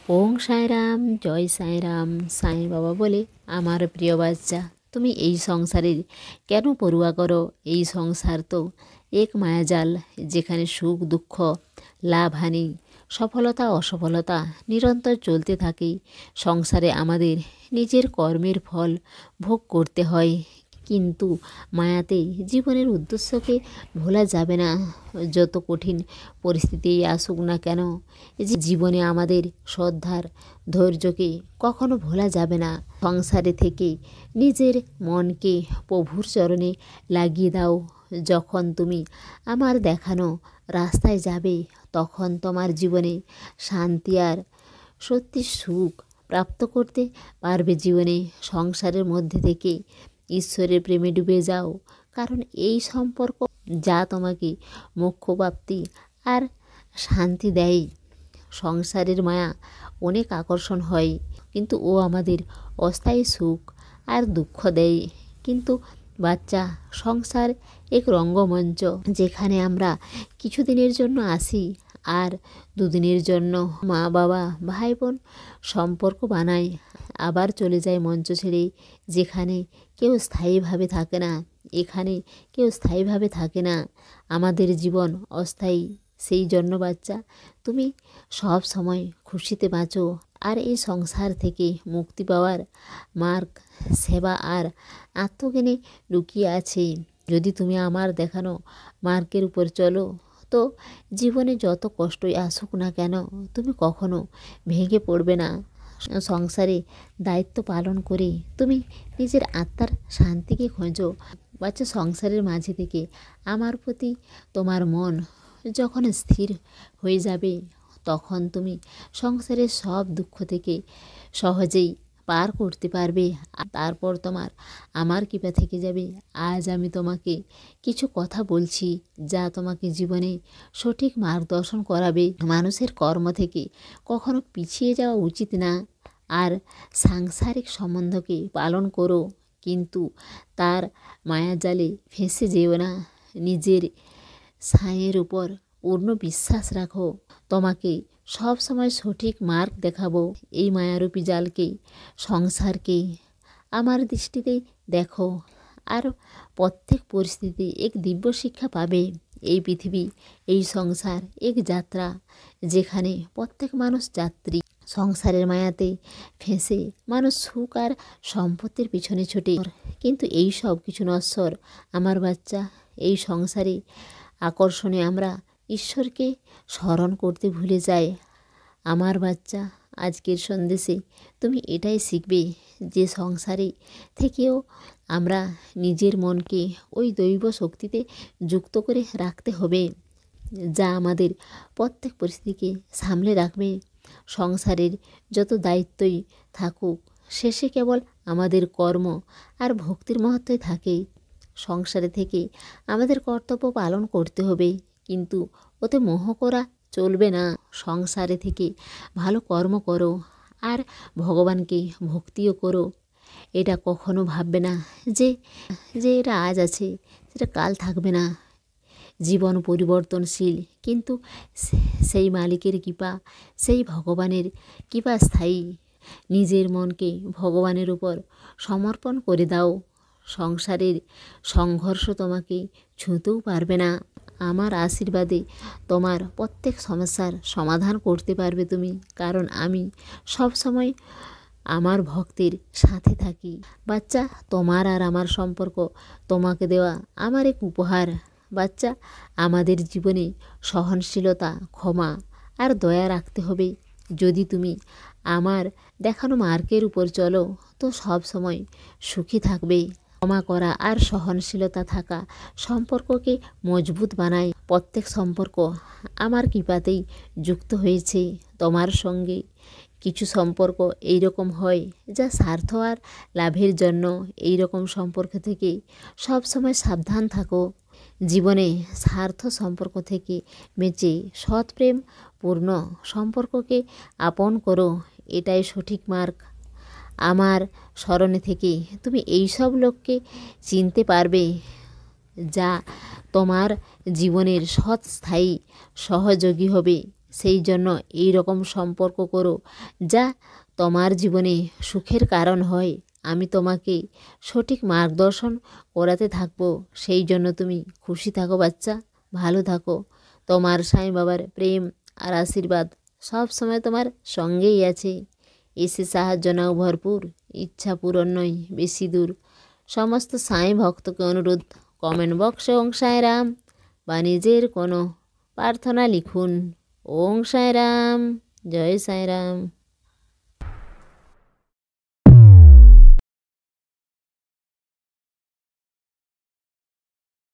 ওং সাঁইরাম, জয় সাঁইরাম। সাঁই বাবা বলে, আমার প্রিয় বাচ্চা, তুমি এই সংসারের কেন পড়ুয়া করো? এই সংসার তো এক মায়াজাল, যেখানে সুখ দুঃখ, লাভ হানি, সফলতা অসফলতা নিরন্তর চলতে থাকে। সংসারে আমাদের নিজের কর্মের ফল ভোগ করতে হয়, কিন্তু মায়াতে জীবনের উদ্দেশ্যকে ভোলা যাবে না। যত কঠিন পরিস্থিতি আসুক না কেন, জীবনে আমাদের শ্রদ্ধার ধৈর্যকে কখনো ভোলা যাবে না। সংসারে থেকে নিজের মনকে প্রভুর চরণে লাগিয়ে দাও। যখন তুমি আমার দেখানো রাস্তায় যাবে, তখন তোমার জীবনে শান্তি আর সত্যি সুখ প্রাপ্ত করতে পারবে। জীবনে সংসারের মধ্যে থেকে ঈশ্বরের প্রেমে ডুবে যাও, কারণ এই সম্পর্ক যা তোমাকে মোক্ষপ্রাপ্তি আর শান্তি দেয়। সংসারের মায়া অনেক আকর্ষণ হয়, কিন্তু ও আমাদের অস্থায়ী সুখ আর দুঃখ দেয়। কিন্তু বাচ্চা, সংসার এক রঙ্গমঞ্চ, যেখানে আমরা কিছুদিনের জন্য আসি আর দুদিনের জন্য মা বাবা ভাই বোন সম্পর্ক বানাই, আবার চলে যায় মঞ্চ ছেড়ে, যেখানে কেউ স্থায়ীভাবে থাকে না। এখানে কেউ স্থায়ীভাবে থাকে না। আমাদের জীবন অস্থায়ী। সেই জন্য বাচ্চা, তুমি সব সময় খুশিতে বাঁচো। আর এই সংসার থেকে মুক্তি পাওয়ার মার্গ সেবা আর আত্মজ্ঞানে লুকিয়ে আছে। যদি তুমি আমার দেখানো মার্গের উপর চলো, তো জীবনে যত কষ্টই আসুক না কেন, তুমি কখনো ভেঙে পড়বে না। সংসারে দায়িত্ব পালন করে তুমি নিজের আত্মার শান্তিকে খোঁজো। বাচ্চা, সংসারের মাঝে থেকে আমার প্রতি তোমার মন যখন স্থির হয়ে যাবে, তখন তুমি সংসারের সব দুঃখ থেকে সহজেই পার করতে পারবে। আর তারপর তোমার আমার কৃপা থেকে যাবে। আজ আমি তোমাকে কিছু কথা বলছি, যা তোমাকে জীবনে সঠিক মার্গদর্শন করাবে। মানুষের কর্ম থেকে কখনো পিছিয়ে যাওয়া উচিত না। আর সাংসারিক সম্বন্ধকে পালন করো, কিন্তু তার মায়াজালে ফেঁসে যেও না। নিজের সাঁয়ের উপর পূর্ণ বিশ্বাস রাখো। তোমাকে সব সময় সঠিক মার্গ দেখাবো। এই মায়ারূপী জালকে, সংসারকে আমার দৃষ্টিতে দেখো, আর প্রত্যেক পরিস্থিতি এক দিব্য শিক্ষা পাবে। এই পৃথিবী, এই সংসার এক যাত্রা, যেখানে প্রত্যেক মানুষ যাত্রী। সংসারের মায়াতে ফেঁসে মানুষ সুখ আর সম্পত্তির পিছনে ছোটে, কিন্তু এই সব কিছু নশ্বর। আমার বাচ্চা, এই সংসারে আকর্ষণে আমরা ঈশ্বরকে স্মরণ করতে ভুলে যাই। আমার বাচ্চা, আজকের সন্দেশে তুমি এটাই শিখবে যে সংসারে থেকেও আমরা নিজের মনকে ওই দৈব শক্তিতে যুক্ত করে রাখতে হবে, যা আমাদের প্রত্যেক পরিস্থিতিকে সামলে রাখবে। সংসারের যত দায়িত্বই থাকুক, শেষে কেবল আমাদের কর্ম আর ভক্তির মহত্বই থাকে। সংসারে থেকে আমাদের কর্তব্য পালন করতে হবে, কিন্তু ওতে মোহ করা চলবে না। সংসারে থেকে ভালো কর্ম করো আর ভগবানকে ভক্তিও করো। এটা কখনো ভাববে না যে যে এটা আজ আছে, সেটা কাল থাকবে না। জীবন পরিবর্তনশীল, কিন্তু সেই মালিকের কৃপা, সেই ভগবানের কৃপা স্থায়ী। নিজের মনকে ভগবানের উপর সমর্পণ করে দাও। সংসারের সংঘর্ষ তোমাকে ছুঁতেও পারবে না। আমার আশীর্বাদে তোমার প্রত্যেক সমস্যার সমাধান করতে পারবে তুমি, কারণ আমি সব সময় আমার ভক্তের সাথে থাকি। বাচ্চা, তোমার আর আমার সম্পর্ক তোমাকে দেওয়া আমার এক উপহার। বাচ্চা, আমাদের জীবনে সহনশীলতা, ক্ষমা আর দয়া রাখতে হবে। যদি তুমি আমার দেখানো মার্গের উপর চলো, তো সব সময় সুখী থাকবে। ক্ষমা করা আর সহনশীলতা থাকা সম্পর্ককে মজবুত বানায়। প্রত্যেক সম্পর্ক আমার কৃপাতেই যুক্ত হয়েছে। তোমার সঙ্গে কিছু সম্পর্ক এইরকম হয়, যা স্বার্থ আর লাভের জন্য। এই রকম সম্পর্ক থেকে সব সময় সাবধান থাকো। জীবনে স্বার্থ সম্পর্ক থেকে বেঁচে সৎপ্রেম পূর্ণ সম্পর্ককে আপন করো। এটাই সঠিক মার্গ। আমার স্মরণে থেকে তুমি এইসব লোককে চিনতে পারবে, যা তোমার জীবনের সৎ স্থায়ী সহযোগী হবে। সেই জন্য এই রকম সম্পর্ক করো যা তোমার জীবনে সুখের কারণ হয়। আমি তোমাকে সঠিক মার্গদর্শন করাতে থাকবো। সেই জন্য তুমি খুশি থাকো বাচ্চা, ভালো থাকো। তোমার সাঁই বাবার প্রেম আর আশীর্বাদ সব সময় তোমার সঙ্গেই আছে। এসে সাহায্য নাও ভরপুর, ইচ্ছা পূরণ নয় বেশি দূর। সমস্ত সাঁই ভক্তকে অনুরোধ, কমেন্ট বক্সে ওং সাঁইরাম বা নিজের কোনো প্রার্থনা লিখুন। ওং সাঁইরাম, জয় সাঁইরাম।